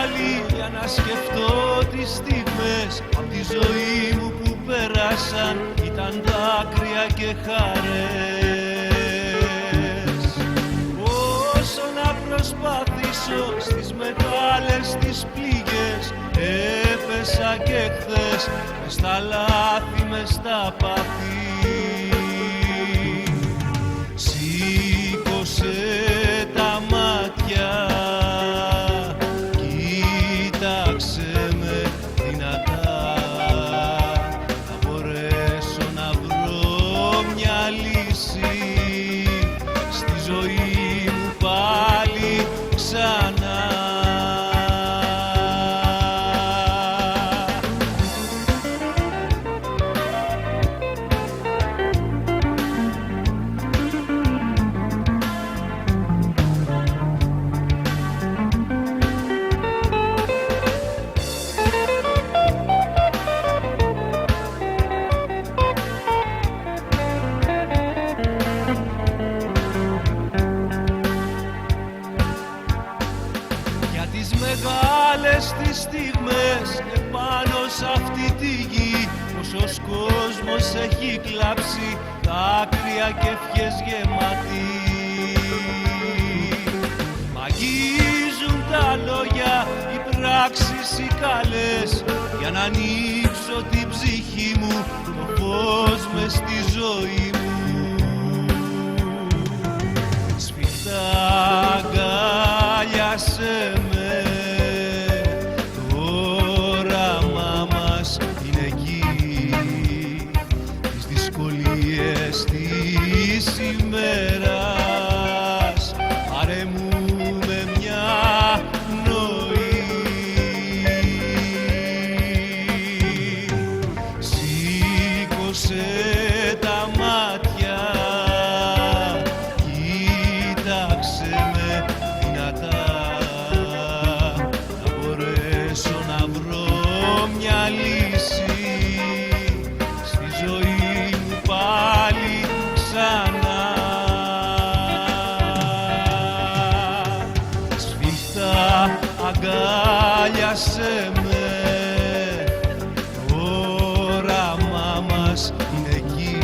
πάλι για να σκεφτώ τις στιγμές απ' τη ζωή μου που πέρασαν, ήταν δάκρυα και χαρές. Όσο να προσπαθήσω στις μεγάλες τις πληγές, έπεσα και χθες μες στα λάθη, μες στα πάθη. Σήκωσε τα μάτια, κοίταξε με δυνατά, θα μπορέσω να βρω μια λύση στη ζωή μου πάλι ξανά. Μεγάλες τις στιγμές επάνω σ' αυτή τη γη, πόσος κόσμος έχει κλάψει, δάκρυα και ευχές γεματοί. Μ' αγγίζουν τα λόγια, οι πράξεις οι καλές, για να ανοίξω την ψυχή μου, το φως μες στη ζωή μου. Σφιχτά αγκάλιασέ με, της ημέρας, πάρε μου με μια πνοή. Σήκωσε τα μάτια, κοίταξε με δυνατά, θα μπορέσω να βρω μια λύση στη ζωή μου πάλι ξανά. Σφιχτά αγκάλιασέ με, το όραμά μας είναι εκεί,